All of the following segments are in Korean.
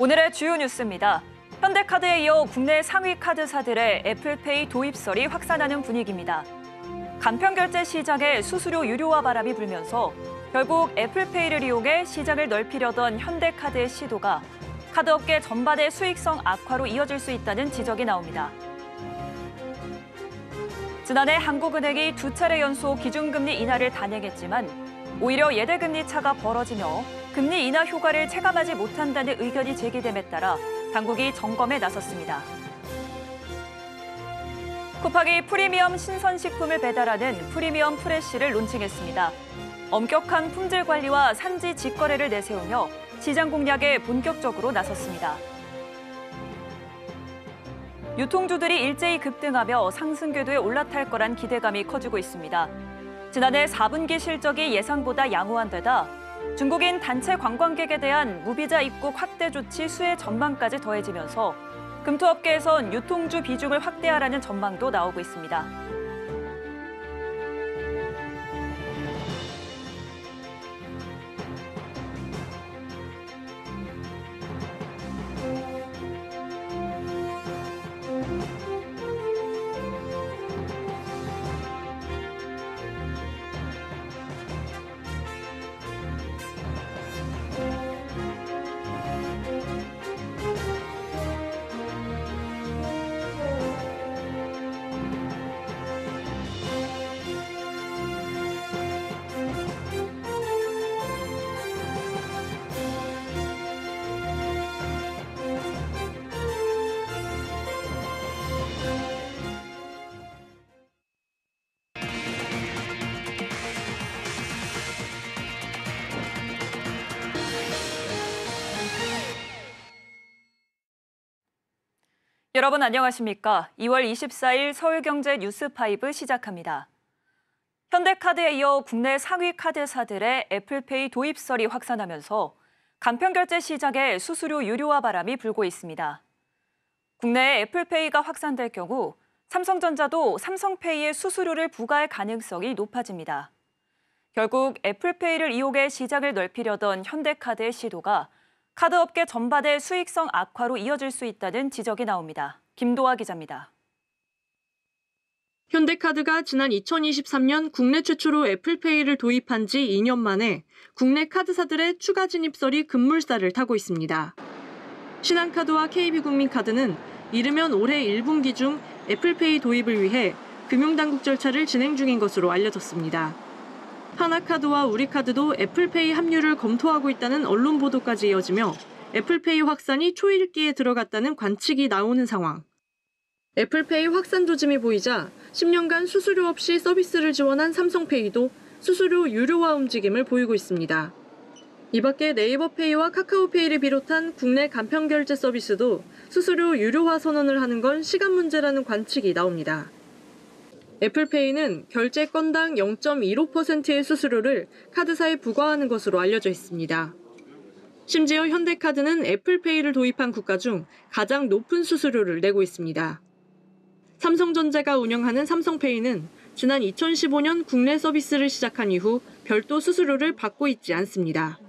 오늘의 주요 뉴스입니다. 현대카드에 이어 국내 상위 카드사들의 애플페이 도입설이 확산하는 분위기입니다. 간편결제 시장에 수수료 유료화 바람이 불면서 결국 애플페이를 이용해 시장을 넓히려던 현대카드의 시도가 카드업계 전반의 수익성 악화로 이어질 수 있다는 지적이 나옵니다. 지난해 한국은행이 2차례 연속 기준금리 인하를 단행했지만 오히려 예대금리 차가 벌어지며 금리 인하 효과를 체감하지 못한다는 의견이 제기됨에 따라 당국이 점검에 나섰습니다. 쿠팡이 프리미엄 신선식품을 배달하는 프리미엄 프레쉬를 론칭했습니다. 엄격한 품질 관리와 산지 직거래를 내세우며 시장 공략에 본격적으로 나섰습니다. 유통주들이 일제히 급등하며 상승 궤도에 올라탈 거란 기대감이 커지고 있습니다. 지난해 4분기 실적이 예상보다 양호한 데다 중국인 단체 관광객에 대한 무비자 입국 확대 조치 수혜 전망까지 더해지면서 금토업계에선 유통주 비중을 확대하라는 전망도 나오고 있습니다. 여러분 안녕하십니까? 2월 24일 서울경제 뉴스5 시작합니다. 현대카드에 이어 국내 상위 카드사들의 애플페이 도입설이 확산하면서 간편결제 시장에 수수료 유료화 바람이 불고 있습니다. 국내에 애플페이가 확산될 경우 삼성전자도 삼성페이에 수수료를 부과할 가능성이 높아집니다. 결국 애플페이를 이용해 시장을 넓히려던 현대카드의 시도가 카드업계 전반의 수익성 악화로 이어질 수 있다는 지적이 나옵니다. 김도하 기자입니다. 현대카드가 지난 2023년 국내 최초로 애플페이를 도입한 지 2년 만에 국내 카드사들의 추가 진입설이 급물살을 타고 있습니다. 신한카드와 KB국민카드는 이르면 올해 1분기 중 애플페이 도입을 위해 금융당국 절차를 진행 중인 것으로 알려졌습니다. 하나카드와 우리카드도 애플페이 합류를 검토하고 있다는 언론 보도까지 이어지며 애플페이 확산이 초읽기에 들어갔다는 관측이 나오는 상황. 애플페이 확산 조짐이 보이자 10년간 수수료 없이 서비스를 지원한 삼성페이도 수수료 유료화 움직임을 보이고 있습니다. 이 밖에 네이버페이와 카카오페이를 비롯한 국내 간편결제 서비스도 수수료 유료화 선언을 하는 건 시간 문제라는 관측이 나옵니다. 애플페이는 결제 건당 0.15%의 수수료를 카드사에 부과하는 것으로 알려져 있습니다. 심지어 현대카드는 애플페이를 도입한 국가 중 가장 높은 수수료를 내고 있습니다. 삼성전자가 운영하는 삼성페이는 지난 2015년 국내 서비스를 시작한 이후 별도 수수료를 받고 있지 않습니다.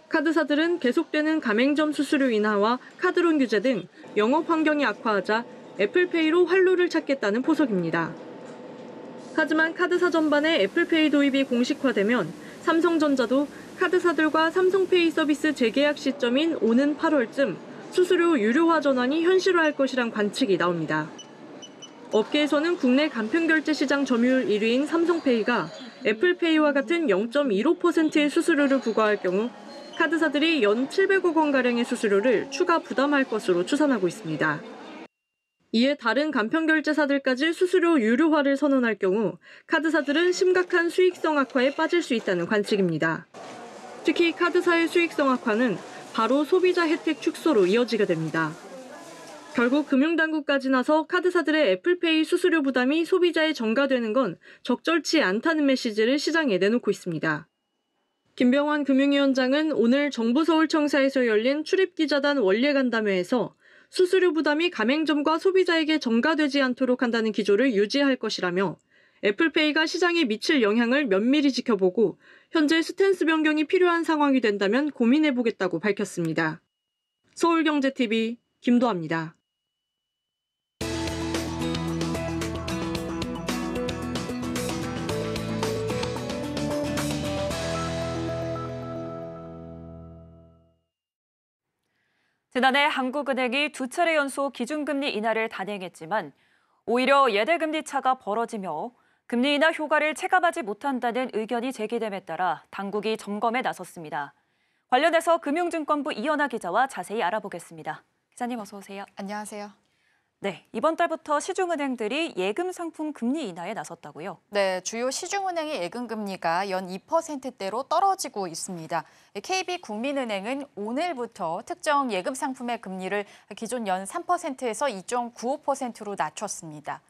카드사들은 계속되는 가맹점 수수료 인하와 카드론 규제 등 영업 환경이 악화하자 애플페이로 활로를 찾겠다는 포석입니다. 하지만 카드사 전반에 애플페이 도입이 공식화되면 삼성전자도 카드사들과 삼성페이 서비스 재계약 시점인 오는 8월쯤 수수료 유료화 전환이 현실화할 것이란 관측이 나옵니다. 업계에서는 국내 간편결제 시장 점유율 1위인 삼성페이가 애플페이와 같은 0.15%의 수수료를 부과할 경우 카드사들이 연 700억 원가량의 수수료를 추가 부담할 것으로 추산하고 있습니다. 이에 다른 간편결제사들까지 수수료 유료화를 선언할 경우 카드사들은 심각한 수익성 악화에 빠질 수 있다는 관측입니다. 특히 카드사의 수익성 악화는 바로 소비자 혜택 축소로 이어지게 됩니다. 결국 금융당국까지 나서 카드사들의 애플페이 수수료 부담이 소비자에 전가되는 건 적절치 않다는 메시지를 시장에 내놓고 있습니다. 김병환 금융위원장은 오늘 정부 서울청사에서 열린 출입기자단 원례간담회에서 수수료 부담이 가맹점과 소비자에게 전가되지 않도록 한다는 기조를 유지할 것이라며 애플페이가 시장에 미칠 영향을 면밀히 지켜보고 현재 스탠스 변경이 필요한 상황이 된다면 고민해보겠다고 밝혔습니다. 서울경제TV 김도아입니다. 지난해 한국은행이 두 차례 연속 기준금리 인하를 단행했지만 오히려 예대금리 차가 벌어지며 금리 인하 효과를 체감하지 못한다는 의견이 제기됨에 따라 당국이 점검에 나섰습니다. 관련해서 금융증권부 이연아 기자와 자세히 알아보겠습니다. 기자님 어서 오세요. 안녕하세요. 네, 이번 달부터 시중은행들이 예금 상품 금리 인하에 나섰다고요? 네, 주요 시중은행의 예금금리가 연 2%대로 떨어지고 있습니다. KB국민은행은 오늘부터 특정 예금 상품의 금리를 기존 연 3%에서 2.95%로 낮췄습니다.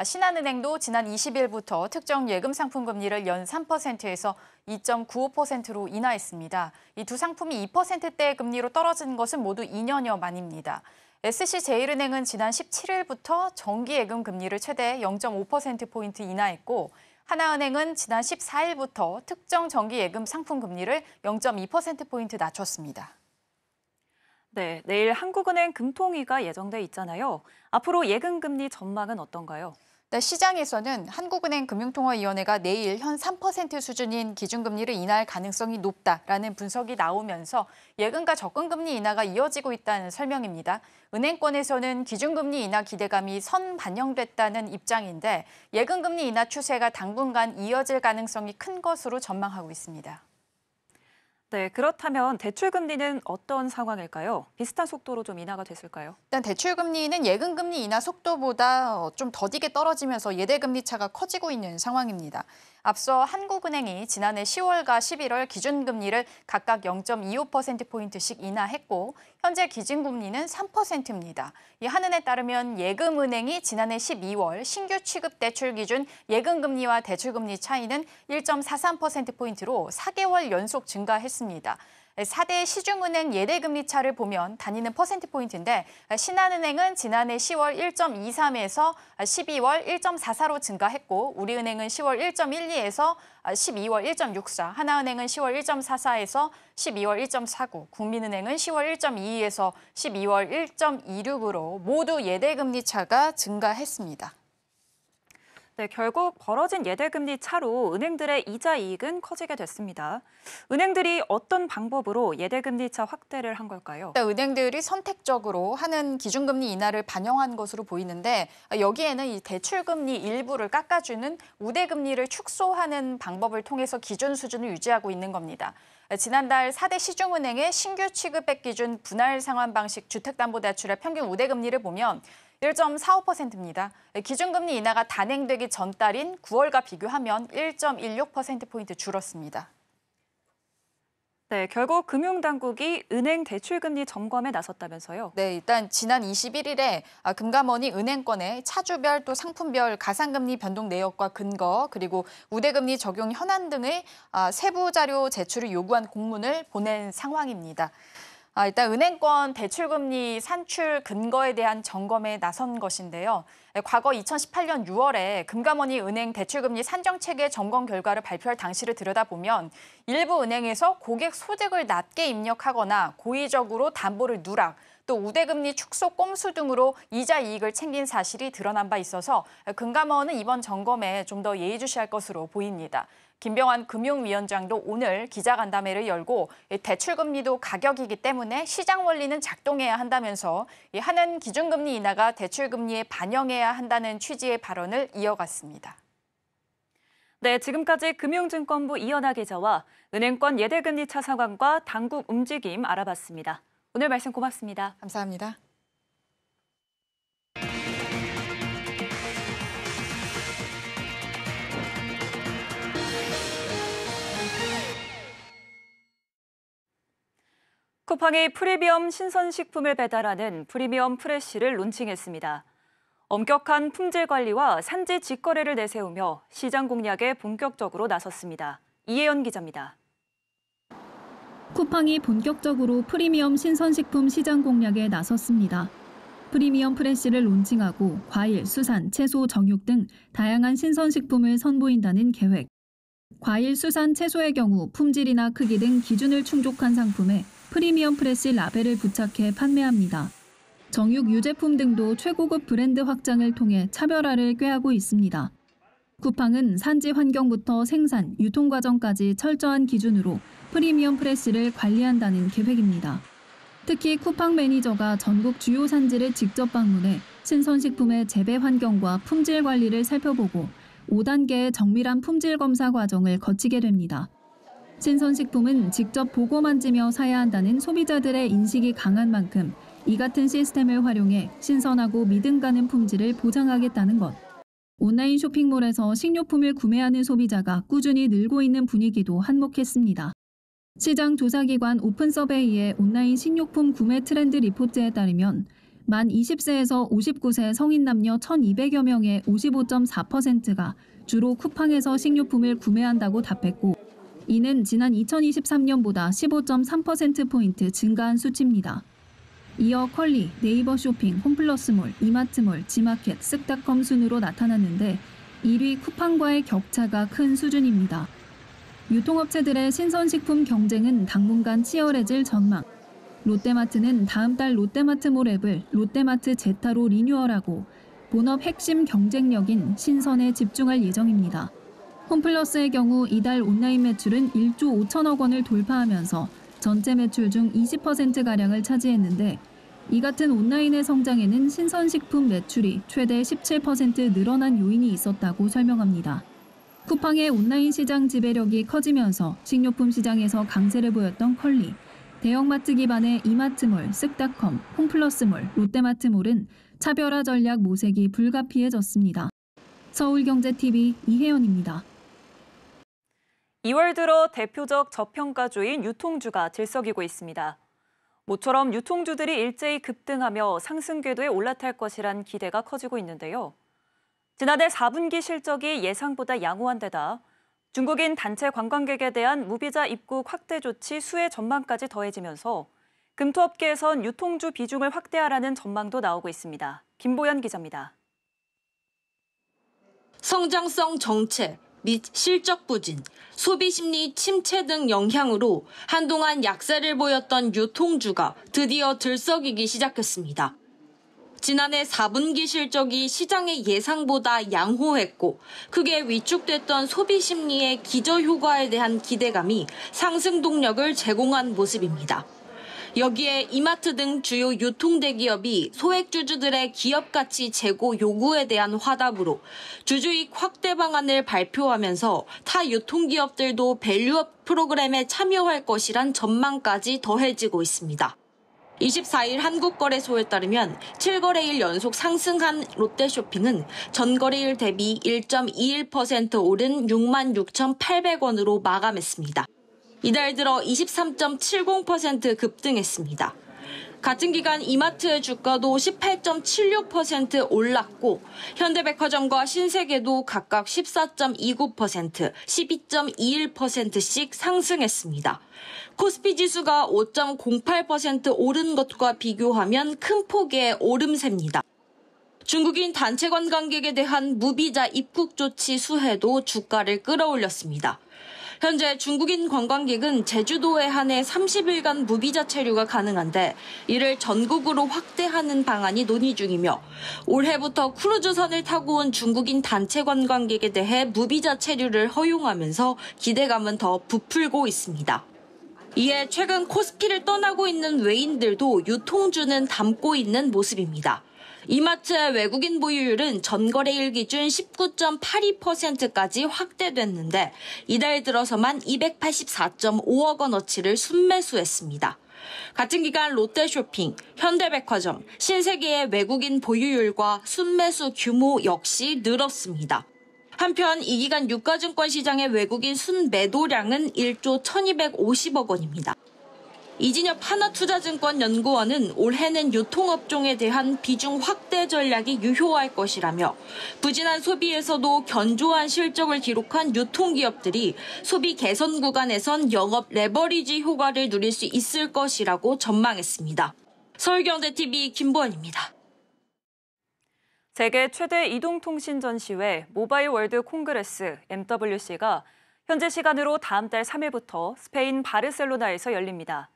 신한은행도 지난 20일부터 특정 예금 상품 금리를 연 3%에서 2.95%로 인하했습니다. 이 두 상품이 2%대 금리로 떨어진 것은 모두 2년여 만입니다. SC제일은행은 지난 17일부터 정기예금 금리를 최대 0.5%포인트 인하했고 하나은행은 지난 14일부터 특정 정기예금 상품 금리를 0.2%포인트 낮췄습니다. 네, 내일 한국은행 금통위가 예정돼 있잖아요. 앞으로 예금 금리 전망은 어떤가요? 네, 시장에서는 한국은행 금융통화위원회가 내일 현 3% 수준인 기준금리를 인하할 가능성이 높다라는 분석이 나오면서 예금과 적금금리 인하가 이어지고 있다는 설명입니다. 은행권에서는 기준금리 인하 기대감이 선반영됐다는 입장인데 예금금리 인하 추세가 당분간 이어질 가능성이 큰 것으로 전망하고 있습니다. 네, 그렇다면 대출금리는 어떤 상황일까요? 비슷한 속도로 좀 인하가 됐을까요? 일단 대출금리는 예금금리 인하 속도보다 좀 더디게 떨어지면서 예대금리 차가 커지고 있는 상황입니다. 앞서 한국은행이 지난해 10월과 11월 기준금리를 각각 0.25%포인트씩 인하했고 현재 기준금리는 3%입니다. 이 한은에 따르면 예금은행이 지난해 12월 신규 취급 대출 기준 예금금리와 대출금리 차이는 1.43%포인트로 4개월 연속 증가했습니다. 4대 시중은행 예대금리 차를 보면 단위는 퍼센트포인트인데 신한은행은 지난해 10월 1.23에서 12월 1.44로 증가했고 우리은행은 10월 1.12에서 12월 1.64, 하나은행은 10월 1.44에서 12월 1.49, 국민은행은 10월 1.22에서 12월 1.26으로 모두 예대금리 차가 증가했습니다. 네, 결국 벌어진 예대금리 차로 은행들의 이자 이익은 커지게 됐습니다. 은행들이 어떤 방법으로 예대금리 차 확대를 한 걸까요? 은행들이 선택적으로 하는 기준금리 인하를 반영한 것으로 보이는데 여기에는 이 대출금리 일부를 깎아주는 우대금리를 축소하는 방법을 통해서 기준 수준을 유지하고 있는 겁니다. 지난달 4대 시중은행의 신규 취급액 기준 분할 상환 방식 주택담보대출의 평균 우대금리를 보면 1.45%입니다. 기준금리 인하가 단행되기 전달인 9월과 비교하면 1.16%포인트 줄었습니다. 네, 결국 금융당국이 은행 대출금리 점검에 나섰다면서요? 네, 일단 지난 21일에 금감원이 은행권의 차주별 또 상품별 가상금리 변동 내역과 근거 그리고 우대금리 적용 현안 등의 세부 자료 제출을 요구한 공문을 보낸 상황입니다. 일단 은행권 대출금리 산출 근거에 대한 점검에 나선 것인데요. 과거 2018년 6월에 금감원이 은행 대출금리 산정체계 점검 결과를 발표할 당시를 들여다보면 일부 은행에서 고객 소득을 낮게 입력하거나 고의적으로 담보를 누락, 또 우대금리 축소 꼼수 등으로 이자 이익을 챙긴 사실이 드러난 바 있어서 금감원은 이번 점검에 좀 더 예의주시할 것으로 보입니다. 김병환 금융위원장도 오늘 기자간담회를 열고 대출금리도 가격이기 때문에 시장 원리는 작동해야 한다면서 하는 기준금리 인하가 대출금리에 반영해야 한다는 취지의 발언을 이어갔습니다. 네, 지금까지 금융증권부 이연아 기자와 은행권 예대금리 차 상황과 당국 움직임 알아봤습니다. 오늘 말씀 고맙습니다. 감사합니다. 쿠팡이 프리미엄 신선식품을 배달하는 프리미엄 프레쉬를 론칭했습니다. 엄격한 품질 관리와 산지 직거래를 내세우며 시장 공략에 본격적으로 나섰습니다. 이혜연 기자입니다. 쿠팡이 본격적으로 프리미엄 신선식품 시장 공략에 나섰습니다. 프리미엄 프레쉬를 론칭하고 과일, 수산, 채소, 정육 등 다양한 신선식품을 선보인다는 계획. 과일, 수산, 채소의 경우 품질이나 크기 등 기준을 충족한 상품에 프리미엄 프레시 라벨을 부착해 판매합니다. 정육 유제품 등도 최고급 브랜드 확장을 통해 차별화를 꾀하고 있습니다. 쿠팡은 산지 환경부터 생산, 유통 과정까지 철저한 기준으로 프리미엄 프레시를 관리한다는 계획입니다. 특히 쿠팡 매니저가 전국 주요 산지를 직접 방문해 신선식품의 재배 환경과 품질 관리를 살펴보고 5단계의 정밀한 품질 검사 과정을 거치게 됩니다. 신선식품은 직접 보고 만지며 사야 한다는 소비자들의 인식이 강한 만큼 이 같은 시스템을 활용해 신선하고 믿음 가는 품질을 보장하겠다는 것. 온라인 쇼핑몰에서 식료품을 구매하는 소비자가 꾸준히 늘고 있는 분위기도 한몫했습니다. 시장 조사기관 오픈서베이의 온라인 식료품 구매 트렌드 리포트에 따르면 만 20세에서 59세 성인 남녀 1,200여 명의 55.4%가 주로 쿠팡에서 식료품을 구매한다고 답했고, 이는 지난 2023년보다 15.3%포인트 증가한 수치입니다. 이어 퀄리, 네이버 쇼핑, 홈플러스몰, 이마트몰, 지마켓, 쓱닷컴 순으로 나타났는데 1위 쿠팡과의 격차가 큰 수준입니다. 유통업체들의 신선식품 경쟁은 당분간 치열해질 전망. 롯데마트는 다음 달 롯데마트몰 앱을 롯데마트 제타로 리뉴얼하고 본업 핵심 경쟁력인 신선에 집중할 예정입니다. 홈플러스의 경우 이달 온라인 매출은 1조 5천억 원을 돌파하면서 전체 매출 중 20%가량을 차지했는데, 이 같은 온라인의 성장에는 신선식품 매출이 최대 17% 늘어난 요인이 있었다고 설명합니다. 쿠팡의 온라인 시장 지배력이 커지면서 식료품 시장에서 강세를 보였던 컬리, 대형마트 기반의 이마트몰, 쓱닷컴, 홈플러스몰, 롯데마트몰은 차별화 전략 모색이 불가피해졌습니다. 서울경제TV 이혜연입니다. 2월 들어 대표적 저평가주인 유통주가 들썩이고 있습니다. 모처럼 유통주들이 일제히 급등하며 상승 궤도에 올라탈 것이란 기대가 커지고 있는데요. 지난해 4분기 실적이 예상보다 양호한 데다 중국인 단체 관광객에 대한 무비자 입국 확대 조치 수혜 전망까지 더해지면서 금토업계에선 유통주 비중을 확대하라는 전망도 나오고 있습니다. 김보연 기자입니다. 성장성 정체 및 실적 부진, 소비 심리 침체 등 영향으로 한동안 약세를 보였던 유통주가 드디어 들썩이기 시작했습니다. 지난해 4분기 실적이 시장의 예상보다 양호했고 크게 위축됐던 소비 심리의 기저효과에 대한 기대감이 상승 동력을 제공한 모습입니다. 여기에 이마트 등 주요 유통대기업이 소액주주들의 기업가치 제고 요구에 대한 화답으로 주주익 확대 방안을 발표하면서 타 유통기업들도 밸류업 프로그램에 참여할 것이란 전망까지 더해지고 있습니다. 24일 한국거래소에 따르면 7거래일 연속 상승한 롯데쇼핑은 전거래일 대비 1.21% 오른 66,800원으로 마감했습니다. 이달 들어 23.70% 급등했습니다. 같은 기간 이마트의 주가도 18.76% 올랐고 현대백화점과 신세계도 각각 14.29%, 12.21%씩 상승했습니다. 코스피 지수가 5.08% 오른 것과 비교하면 큰 폭의 오름세입니다. 중국인 단체 관광객에 대한 무비자 입국 조치 수혜도 주가를 끌어올렸습니다. 현재 중국인 관광객은 제주도에 한해 30일간 무비자 체류가 가능한데 이를 전국으로 확대하는 방안이 논의 중이며 올해부터 크루즈선을 타고 온 중국인 단체 관광객에 대해 무비자 체류를 허용하면서 기대감은 더 부풀고 있습니다. 이에 최근 코스피를 떠나고 있는 외인들도 유통주는 담고 있는 모습입니다. 이마트의 외국인 보유율은 전거래일 기준 19.82%까지 확대됐는데 이달 들어서만 284.5억 원어치를 순매수했습니다. 같은 기간 롯데쇼핑, 현대백화점, 신세계의 외국인 보유율과 순매수 규모 역시 늘었습니다. 한편 이 기간 유가증권 시장의 외국인 순매도량은 1조 1250억 원입니다. 이진엽 하나투자증권 연구원은 올해는 유통업종에 대한 비중 확대 전략이 유효할 것이라며 부진한 소비에서도 견조한 실적을 기록한 유통기업들이 소비 개선 구간에선 영업 레버리지 효과를 누릴 수 있을 것이라고 전망했습니다. 서울경제TV 김보연입니다. 세계 최대 이동통신 전시회 모바일 월드 콩그레스 MWC가 현재 시간으로 다음 달 3일부터 스페인 바르셀로나에서 열립니다.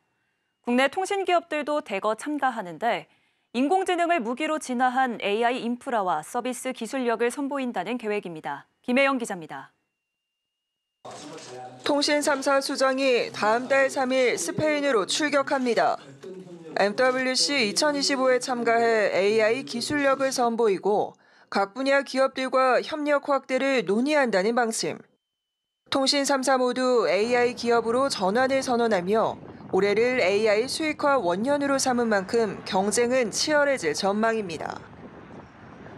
국내 통신 기업들도 대거 참가하는데 인공지능을 무기로 진화한 AI 인프라와 서비스 기술력을 선보인다는 계획입니다. 김혜영 기자입니다. 통신 3사 수장이 다음 달 3일 스페인으로 출격합니다. MWC 2025에 참가해 AI 기술력을 선보이고 각 분야 기업들과 협력 확대를 논의한다는 방침. 통신 3사 모두 AI 기업으로 전환을 선언하며 올해를 AI 수익화 원년으로 삼은 만큼 경쟁은 치열해질 전망입니다.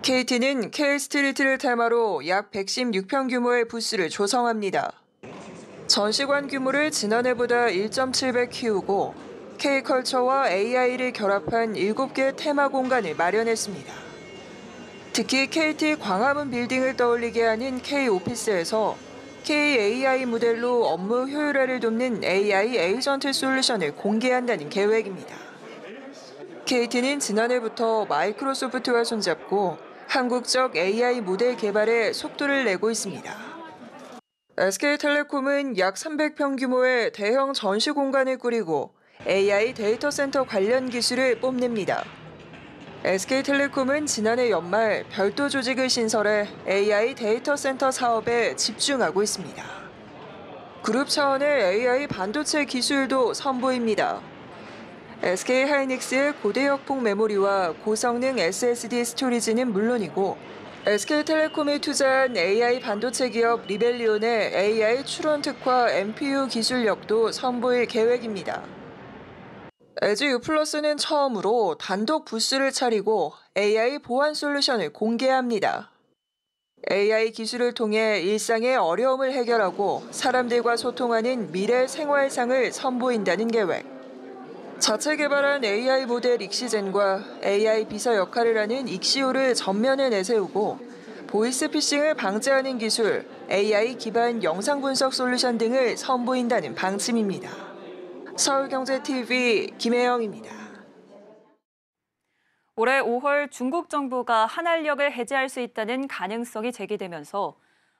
KT는 K스트리트를 테마로 약 116평 규모의 부스를 조성합니다. 전시관 규모를 지난해보다 1.7배 키우고 K컬처와 AI를 결합한 7개 테마 공간을 마련했습니다. 특히 KT 광화문 빌딩을 떠올리게 하는 K오피스에서 KAI 모델로 업무 효율화를 돕는 AI 에이전트 솔루션을 공개한다는 계획입니다. KT는 지난해부터 마이크로소프트와 손잡고 한국적 AI 모델 개발에 속도를 내고 있습니다. SK텔레콤은 약 300평 규모의 대형 전시 공간을 꾸리고 AI 데이터 센터 관련 기술을 뽐냅니다. SK텔레콤은 지난해 연말 별도 조직을 신설해 AI 데이터 센터 사업에 집중하고 있습니다. 그룹 차원의 AI 반도체 기술도 선보입니다. SK하이닉스의 고대역폭 메모리와 고성능 SSD 스토리지는 물론이고 SK텔레콤이 투자한 AI 반도체 기업 리벨리온의 AI 추론 특화 MPU 기술력도 선보일 계획입니다. LG U+는 처음으로 단독 부스를 차리고 AI 보안 솔루션을 공개합니다. AI 기술을 통해 일상의 어려움을 해결하고 사람들과 소통하는 미래 생활상을 선보인다는 계획. 자체 개발한 AI 모델 익시젠과 AI 비서 역할을 하는 익시오를 전면에 내세우고 보이스피싱을 방지하는 기술, AI 기반 영상 분석 솔루션 등을 선보인다는 방침입니다. 서울경제TV 김혜영입니다. 올해 5월 중국 정부가 한알력을 해제할 수 있다는 가능성이 제기되면서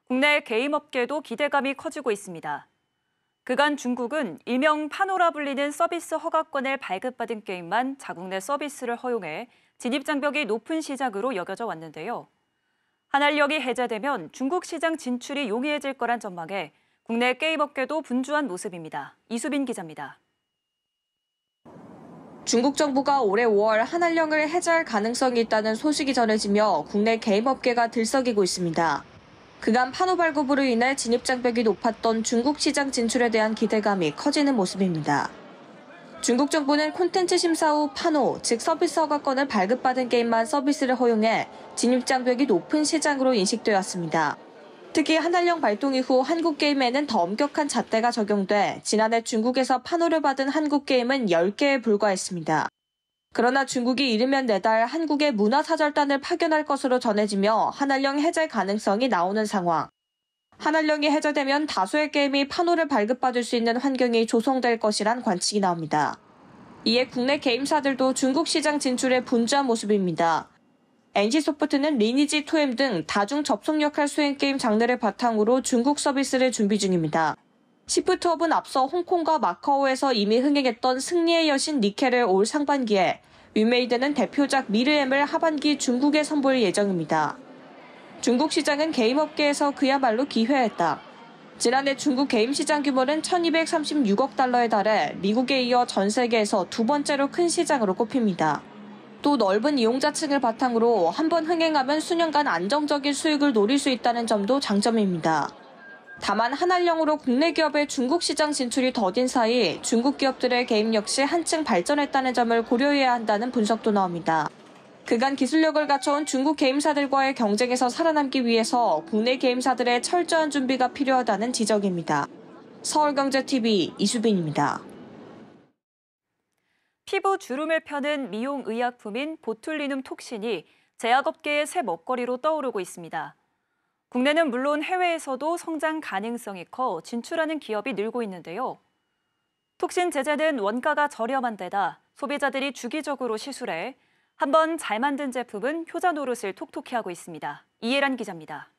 국내 게임업계도 기대감이 커지고 있습니다. 그간 중국은 일명 파노라 불리는 서비스 허가권을 발급받은 게임만 자국 내 서비스를 허용해 진입장벽이 높은 시장으로 여겨져 왔는데요. 한알력이 해제되면 중국 시장 진출이 용이해질 거란 전망에 국내 게임업계도 분주한 모습입니다. 이수빈 기자입니다. 중국 정부가 올해 5월 한알력을 해제할 가능성이 있다는 소식이 전해지며 국내 게임업계가 들썩이고 있습니다. 그간 파노 발급으로 인해 진입장벽이 높았던 중국 시장 진출에 대한 기대감이 커지는 모습입니다. 중국 정부는 콘텐츠 심사 후 파노, 즉 서비스 허가권을 발급받은 게임만 서비스를 허용해 진입장벽이 높은 시장으로 인식되었습니다. 특히 한알력 발동 이후 한국 게임에는 더 엄격한 잣대가 적용돼 지난해 중국에서 파노를 받은 한국 게임은 10개에 불과했습니다. 그러나 중국이 이르면 내달 한국에 문화사절단을 파견할 것으로 전해지며 한알력 해제 가능성이 나오는 상황. 한알력이 해제되면 다수의 게임이 파노를 발급받을 수 있는 환경이 조성될 것이란 관측이 나옵니다. 이에 국내 게임사들도 중국 시장 진출에 분주한 모습입니다. NC소프트는 리니지 2M 등 다중 접속 역할 수행 게임 장르를 바탕으로 중국 서비스를 준비 중입니다. 시프트업은 앞서 홍콩과 마카오에서 이미 흥행했던 승리의 여신 니켈을 올 상반기에, 위메이드는 대표작 미르엠을 하반기 중국에 선보일 예정입니다. 중국 시장은 게임업계에서 그야말로 기회의 땅. 지난해 중국 게임 시장 규모는 1236억 달러에 달해 미국에 이어 전 세계에서 두 번째로 큰 시장으로 꼽힙니다. 또 넓은 이용자층을 바탕으로 한번 흥행하면 수년간 안정적인 수익을 노릴 수 있다는 점도 장점입니다. 다만 한알력으로 국내 기업의 중국 시장 진출이 더딘 사이 중국 기업들의 게임 역시 한층 발전했다는 점을 고려해야 한다는 분석도 나옵니다. 그간 기술력을 갖춰온 중국 게임사들과의 경쟁에서 살아남기 위해서 국내 게임사들의 철저한 준비가 필요하다는 지적입니다. 서울경제TV 이수빈입니다. 피부 주름을 펴는 미용 의약품인 보툴리눔 톡신이 제약업계의 새 먹거리로 떠오르고 있습니다. 국내는 물론 해외에서도 성장 가능성이 커 진출하는 기업이 늘고 있는데요. 톡신 제제는 원가가 저렴한 데다 소비자들이 주기적으로 시술해 한번 잘 만든 제품은 효자 노릇을 톡톡히 하고 있습니다. 이혜란 기자입니다.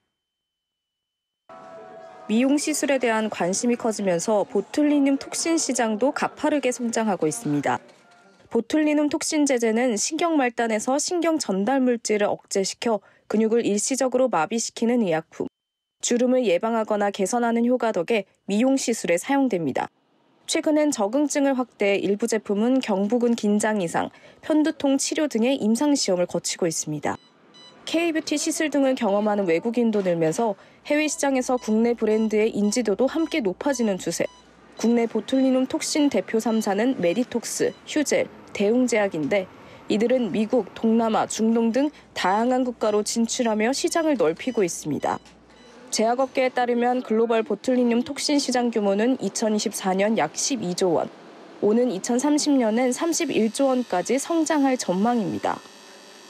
미용 시술에 대한 관심이 커지면서 보툴리눔 톡신 시장도 가파르게 성장하고 있습니다. 보툴리눔 톡신 제제는 신경 말단에서 신경 전달 물질을 억제시켜 근육을 일시적으로 마비시키는 의약품. 주름을 예방하거나 개선하는 효과 덕에 미용 시술에 사용됩니다. 최근엔 적응증을 확대해 일부 제품은 경부근 긴장 이상, 편두통 치료 등의 임상시험을 거치고 있습니다. K-뷰티 시술 등을 경험하는 외국인도 늘면서 해외 시장에서 국내 브랜드의 인지도도 함께 높아지는 추세. 국내 보툴리눔 톡신 대표 3사는 메디톡스, 휴젤, 대웅제약인데 이들은 미국, 동남아, 중동 등 다양한 국가로 진출하며 시장을 넓히고 있습니다. 제약업계에 따르면 글로벌 보툴리눔 톡신 시장 규모는 2024년 약 12조 원, 오는 2030년엔 31조 원까지 성장할 전망입니다.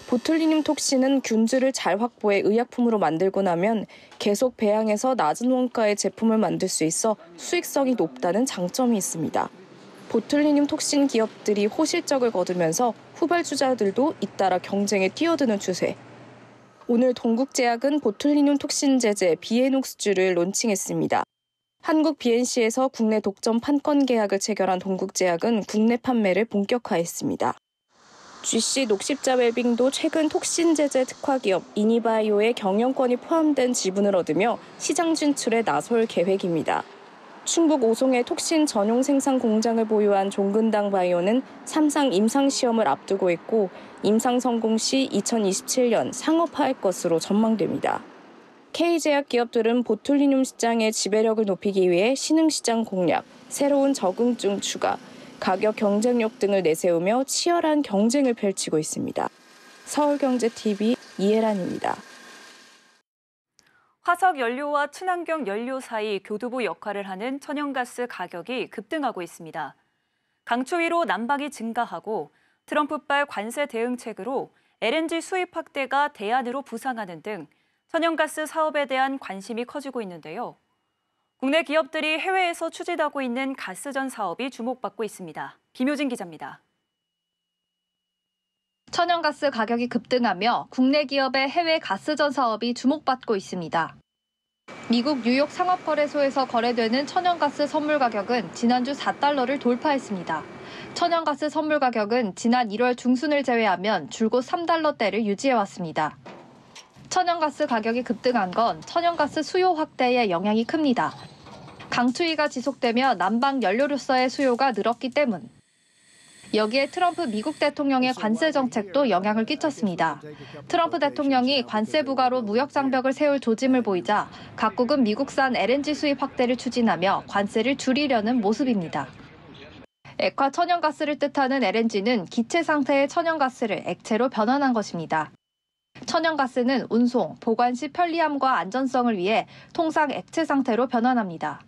보툴리눔 톡신은 균주를 잘 확보해 의약품으로 만들고 나면 계속 배양해서 낮은 원가의 제품을 만들 수 있어 수익성이 높다는 장점이 있습니다. 보툴리눔 톡신 기업들이 호실적을 거두면서 후발주자들도 잇따라 경쟁에 뛰어드는 추세. 오늘 동국제약은 보툴리눔 톡신 제제 비에녹스주를 론칭했습니다. 한국 BNC에서 국내 독점 판권 계약을 체결한 동국제약은 국내 판매를 본격화했습니다. GC 녹십자 웰빙도 최근 톡신 제제 특화 기업 이니바이오의 경영권이 포함된 지분을 얻으며 시장 진출에 나설 계획입니다. 충북 오송에 톡신 전용 생산 공장을 보유한 종근당 바이오는 3상 임상 시험을 앞두고 있고 임상 성공 시 2027년 상업화할 것으로 전망됩니다. K제약 기업들은 보툴리눔 시장의 지배력을 높이기 위해 신흥시장 공략, 새로운 적응증 추가, 가격 경쟁력 등을 내세우며 치열한 경쟁을 펼치고 있습니다. 서울경제TV 이혜란입니다. 화석 연료와 친환경 연료 사이 교두보 역할을 하는 천연가스 가격이 급등하고 있습니다. 강추위로 난방이 증가하고 트럼프발 관세 대응책으로 LNG 수입 확대가 대안으로 부상하는 등 천연가스 사업에 대한 관심이 커지고 있는데요. 국내 기업들이 해외에서 추진하고 있는 가스전 사업이 주목받고 있습니다. 김효진 기자입니다. 천연가스 가격이 급등하며 국내 기업의 해외 가스전 사업이 주목받고 있습니다. 미국 뉴욕 상업거래소에서 거래되는 천연가스 선물 가격은 지난주 4달러를 돌파했습니다. 천연가스 선물 가격은 지난 1월 중순을 제외하면 줄곧 3달러대를 유지해왔습니다. 천연가스 가격이 급등한 건 천연가스 수요 확대에 영향이 큽니다. 강추위가 지속되며 난방 연료로서의 수요가 늘었기 때문. 여기에 트럼프 미국 대통령의 관세 정책도 영향을 끼쳤습니다. 트럼프 대통령이 관세 부과로 무역 장벽을 세울 조짐을 보이자 각국은 미국산 LNG 수입 확대를 추진하며 관세를 줄이려는 모습입니다. 액화 천연가스를 뜻하는 LNG는 기체 상태의 천연가스를 액체로 변환한 것입니다. 천연가스는 운송, 보관 시 편리함과 안전성을 위해 통상 액체 상태로 변환합니다.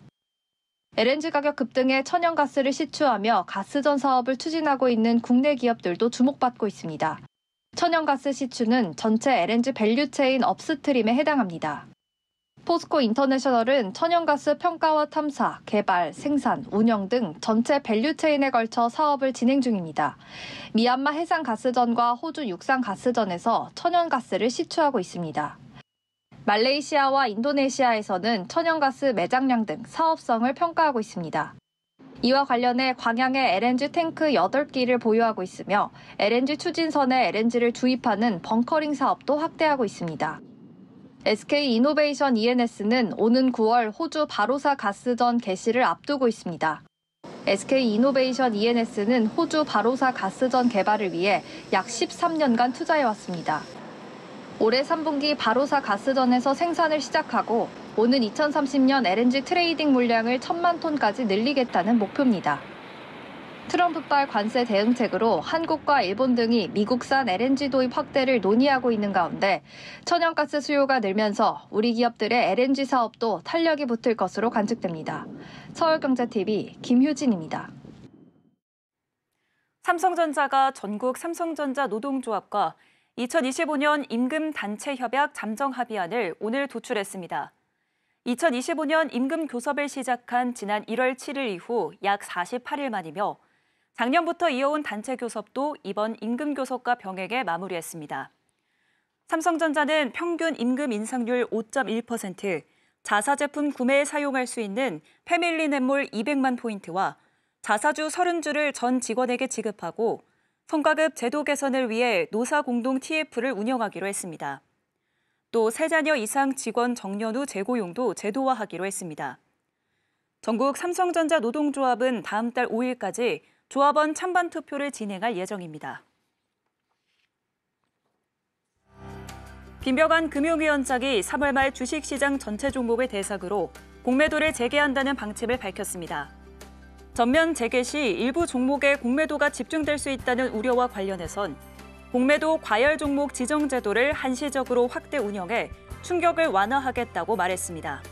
LNG 가격 급등에 천연가스를 시추하며 가스전 사업을 추진하고 있는 국내 기업들도 주목받고 있습니다. 천연가스 시추는 전체 LNG 밸류체인 업스트림에 해당합니다. 포스코 인터내셔널은 천연가스 평가와 탐사, 개발, 생산, 운영 등 전체 밸류체인에 걸쳐 사업을 진행 중입니다. 미얀마 해상가스전과 호주 육상가스전에서 천연가스를 시추하고 있습니다. 말레이시아와 인도네시아에서는 천연가스 매장량 등 사업성을 평가하고 있습니다. 이와 관련해 광양에 LNG 탱크 8기를 보유하고 있으며 LNG 추진선에 LNG를 주입하는 벙커링 사업도 확대하고 있습니다. SK 이노베이션 ENS는 오는 9월 호주 바로사 가스전 개시를 앞두고 있습니다. SK 이노베이션 ENS는 호주 바로사 가스전 개발을 위해 약 13년간 투자해왔습니다. 올해 3분기 바로사 가스전에서 생산을 시작하고 오는 2030년 LNG 트레이딩 물량을 1,000만 톤까지 늘리겠다는 목표입니다. 트럼프발 관세 대응책으로 한국과 일본 등이 미국산 LNG 도입 확대를 논의하고 있는 가운데 천연가스 수요가 늘면서 우리 기업들의 LNG 사업도 탄력이 붙을 것으로 관측됩니다. 서울경제TV 김효진입니다. 삼성전자가 전국 삼성전자 노동조합과 2025년 임금단체협약 잠정합의안을 오늘 도출했습니다. 2025년 임금교섭을 시작한 지난 1월 7일 이후 약 48일 만이며 작년부터 이어온 단체 교섭도 이번 임금교섭과 병행해 마무리했습니다. 삼성전자는 평균 임금 인상률 5.1%, 자사 제품 구매에 사용할 수 있는 패밀리 넷몰 200만 포인트와 자사주 30주를 전 직원에게 지급하고 성과급 제도 개선을 위해 노사 공동 TF를 운영하기로 했습니다. 또 3자녀 이상 직원 정년 후 재고용도 제도화하기로 했습니다. 전국 삼성전자 노동조합은 다음 달 5일까지 조합원 찬반 투표를 진행할 예정입니다. 김병환 금융위원장이 3월 말 주식시장 전체 종목을 대상으로 공매도를 재개한다는 방침을 밝혔습니다. 전면 재개 시 일부 종목의 공매도가 집중될 수 있다는 우려와 관련해선 공매도 과열 종목 지정 제도를 한시적으로 확대 운영해 충격을 완화하겠다고 말했습니다.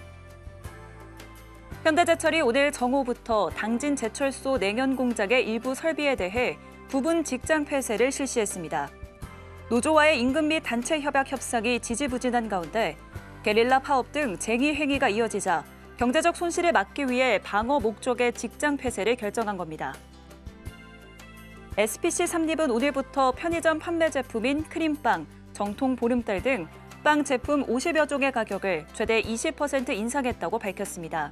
현대제철이 오늘 정오부터 당진 제철소 냉연 공장의 일부 설비에 대해 부분 직장 폐쇄를 실시했습니다. 노조와의 임금 및 단체 협약 협상이 지지부진한 가운데 게릴라 파업 등 쟁의 행위가 이어지자 경제적 손실을 막기 위해 방어 목적의 직장 폐쇄를 결정한 겁니다. SPC 삼립은 오늘부터 편의점 판매 제품인 크림빵, 정통 보름달 등 빵 제품 50여 종의 가격을 최대 20% 인상했다고 밝혔습니다.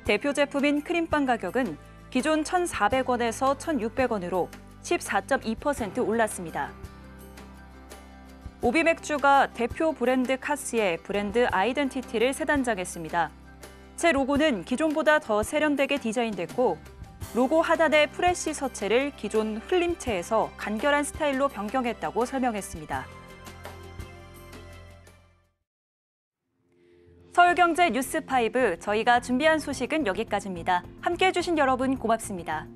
대표 제품인 크림빵 가격은 기존 1,400원에서 1,600원으로 14.2% 올랐습니다. 오비맥주가 대표 브랜드 카스의 브랜드 아이덴티티를 새 단장했습니다. 새 로고는 기존보다 더 세련되게 디자인됐고 로고 하단의 프레시 서체를 기존 흘림체에서 간결한 스타일로 변경했다고 설명했습니다. 서울경제 뉴스5 저희가 준비한 소식은 여기까지입니다. 함께해 주신 여러분 고맙습니다.